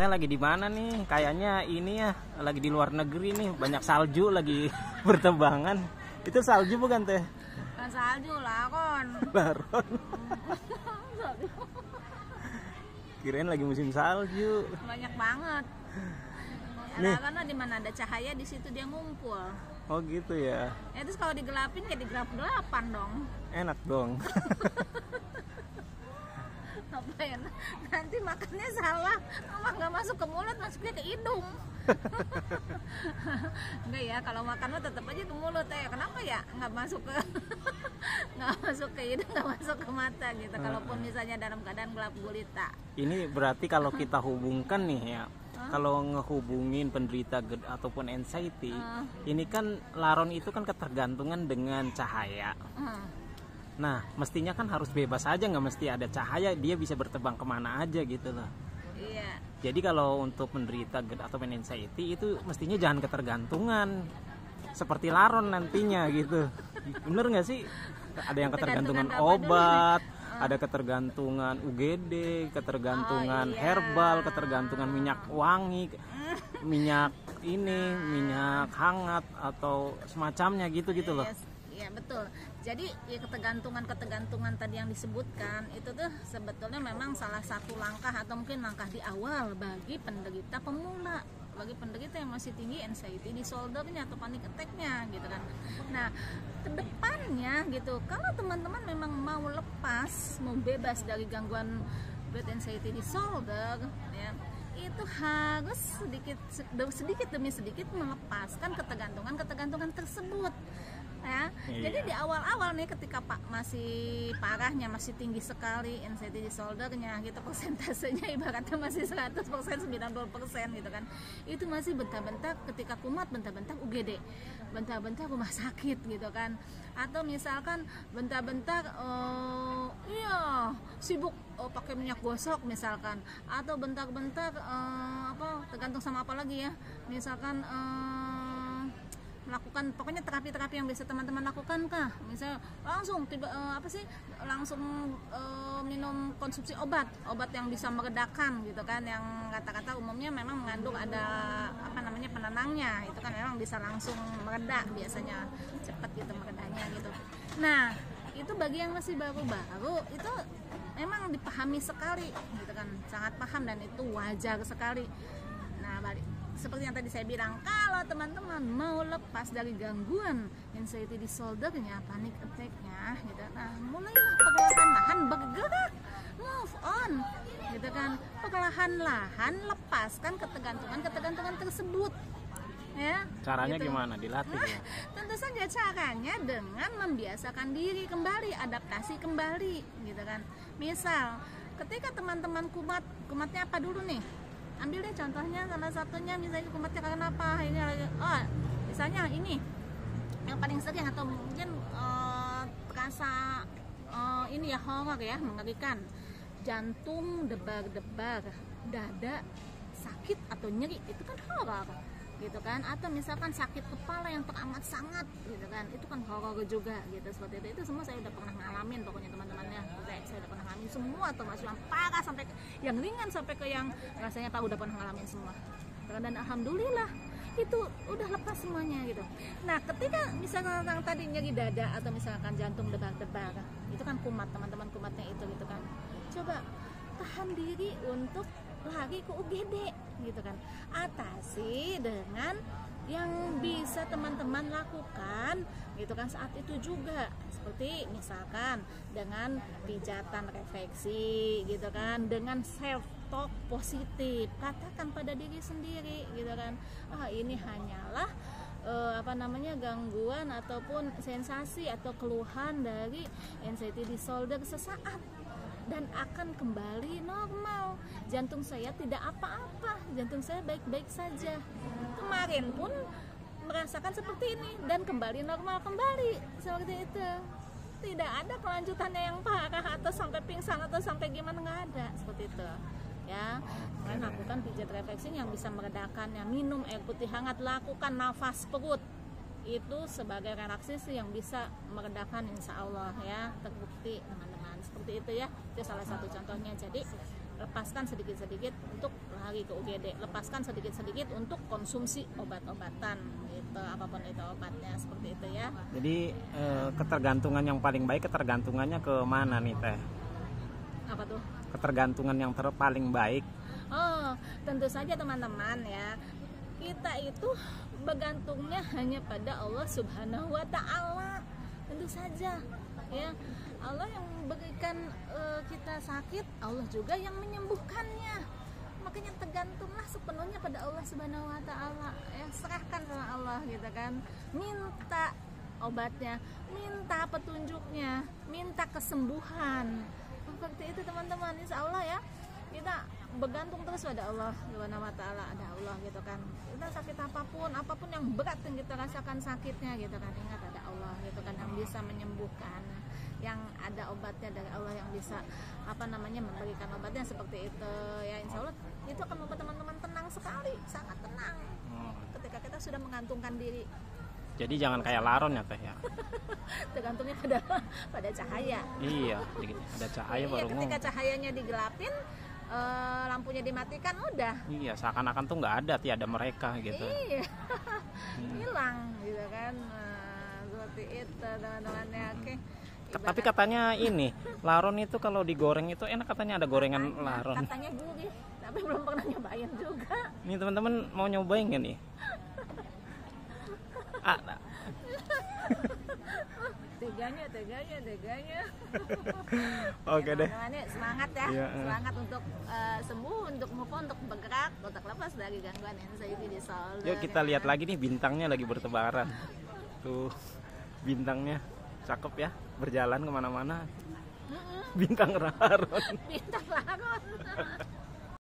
Teh lagi di mana nih? Kayaknya ini ya lagi di luar negeri nih, banyak salju lagi bertebangan. Itu salju bukan Teh? Kan salju laron. Laron. Kirain lagi musim salju. Banyak banget. Nih. Karena di mana ada cahaya di situ dia ngumpul. Oh gitu ya. Ya terus kalau digelapin kayak digelap-gelapan dong. Enak dong. Apa ya? Nanti makannya salah, nggak masuk ke mulut, masuknya ke hidung. Enggak ya, kalau makan mah tetap aja ke mulut ya. Kenapa ya? Nggak masuk ke nggak masuk ke hidung, nggak masuk ke mata gitu. Kalaupun misalnya dalam keadaan gelap gulita. Ini berarti kalau kita hubungkan nih ya, kalau ngehubungin penderita GERD ataupun anxiety, ini kan laron itu kan ketergantungan dengan cahaya. Nah, mestinya kan harus bebas aja, nggak mesti ada cahaya, dia bisa berterbang kemana aja gitu loh. Iya. Jadi kalau untuk penderita GERD atau anxiety itu mestinya jangan ketergantungan seperti laron nantinya gitu. Bener nggak sih? Ada yang ketergantungan obat, ada ketergantungan UGD, ketergantungan herbal, ketergantungan minyak wangi, minyak ini, minyak hangat atau semacamnya gitu loh. Iya betul. Jadi ya ketergantungan tadi yang disebutkan itu tuh sebetulnya memang salah satu langkah atau mungkin langkah di awal bagi penderita pemula, bagi penderita yang masih tinggi anxiety disordernya atau panic attack-nya gitu kan. Nah, kedepannya gitu, kalau teman-teman memang mau lepas, mau bebas dari gangguan GERD anxiety disorder ya, itu harus sedikit demi sedikit melepaskan ketergantungan tersebut. Ya, jadi di awal-awal nih ketika masih parahnya, masih tinggi sekali anxiety disordernya gitu, persentasenya ibaratnya masih 100%, 90% gitu kan, itu masih bentar-bentar ketika kumat, bentar-bentar UGD, bentar-bentar rumah sakit gitu kan, atau misalkan bentar-bentar sibuk pakai minyak gosok misalkan, atau bentar-bentar tergantung sama apa lagi ya, misalkan melakukan pokoknya terapi-terapi yang biasa teman-teman lakukan kah, misalnya langsung langsung minum konsumsi obat yang bisa meredakan gitu kan, yang kata-kata umumnya memang mengandung ada penenangnya, itu kan memang bisa langsung mereda, biasanya cepat gitu meredanya gitu. Nah, itu bagi yang masih baru-baru itu memang dipahami sekali gitu kan, sangat paham, dan itu wajar sekali. Nah, seperti yang tadi saya bilang, kalau teman-teman mau lepas dari gangguan anxiety disordernya, panic attack-nya gitu, nah mulailah perlahan-lahan bergerak, move on gitu kan, perlahan-lahan lepaskan ketergantungan tersebut ya. Caranya gitu. gimana? Dilatih ya? Tentu saja caranya dengan membiasakan diri kembali, adaptasi kembali gitu kan. Misal ketika teman-teman kumatnya apa dulu nih, ambil deh contohnya salah satunya, misalnya kumatnya karena apa, ini misalnya ini yang paling sering atau mungkin terasa ini ya horor ya, mengerikan, jantung debar-debar, dada sakit atau nyeri, itu kan horor gitu kan, atau misalkan sakit kepala yang teramat sangat gitu kan, itu kan horor juga gitu, seperti itu semua saya udah pernah ngalamin, pokoknya teman-temannya saya udah pernah ngalamin semua, termasuk yang parah sampai yang ringan sampai ke yang rasanya udah pernah ngalamin semua, dan alhamdulillah itu udah lepas semuanya gitu. Nah, ketika misalkan orang tadi nyeri dada atau misalkan jantung debar-debar, itu kan kumat, teman-teman kumatnya itu gitu kan, coba tahan diri untuk lari ke UGD gitu kan, atasi dengan yang bisa teman-teman lakukan gitu kan saat itu juga, seperti misalkan dengan pijatan refleksi gitu kan, dengan self talk positif, katakan pada diri sendiri gitu kan, ini hanyalah gangguan ataupun sensasi atau keluhan dari anxiety disorder sesaat dan akan kembali normal. Jantung saya tidak apa-apa, jantung saya baik-baik saja. Kemarin pun merasakan seperti ini dan kembali normal kembali, seperti itu. Tidak ada kelanjutannya yang parah atau sampai pingsan atau sampai gimana, nggak ada, seperti itu. Ya, lakukan pijat refleksi yang bisa meredakannya, minum air putih hangat, lakukan nafas perut. Itu sebagai relaksasi yang bisa meredakan, insya Allah ya, terbukti teman-teman, seperti itu ya. Itu salah satu contohnya. Jadi lepaskan sedikit-sedikit untuk lari ke UGD, lepaskan sedikit-sedikit untuk konsumsi obat-obatan gitu, apapun itu obatnya, seperti itu ya. Jadi ketergantungan yang paling baik ketergantungannya ke mana nih Teh? Apa tuh? Ketergantungan yang paling baik. Oh, tentu saja teman-teman ya. Kita itu bergantungnya hanya pada Allah Subhanahu wa taala. Tentu saja ya. Allah yang berikan kita sakit, Allah juga yang menyembuhkannya. Makanya tergantunglah sepenuhnya pada Allah Subhanahu wa taala. Ya, serahkan sama Allah gitu kan. Minta obatnya, minta petunjuknya, minta kesembuhan. Seperti itu teman-teman, insya Allah ya. Kita bergantung terus pada Allah Subhanahu wa taala, ada Allah gitu kan. Kita sakit apapun yang berat yang kita rasakan sakitnya gitu kan, ingat ada Allah gitu kan yang bisa menyembuhkan, yang ada obatnya dari Allah yang bisa memberikan obatnya seperti itu ya. Insya Allah itu akan membuat teman-teman tenang sekali, sangat tenang ketika kita sudah mengantungkan diri. Jadi jangan kayak laron ya Teh ya. Tergantungnya pada cahaya. Iya, ada cahaya baru ketika cahayanya digelapin, lampunya dimatikan, udah. Iya, seakan-akan tuh nggak ada, tiada mereka gitu. Iya, hilang gitu kan. Seperti itu teman-teman ya. Oke. Tapi katanya ini laron itu kalau digoreng itu enak, katanya ada gorengan laron. Katanya gurih, tapi belum pernah nyobain juga. Nih teman-teman mau nyobain nggak nih? Teganya. Oke deh. Semangat ya, iya. Semangat untuk sembuh, untuk move on, untuk bergerak, untuk lepas dari gangguan anxiety disorder. Yuk kita lihat lagi nih, bintangnya lagi bertebaran. Tuh bintangnya cakep ya, berjalan kemana-mana. Bintang laron. Bintang laron.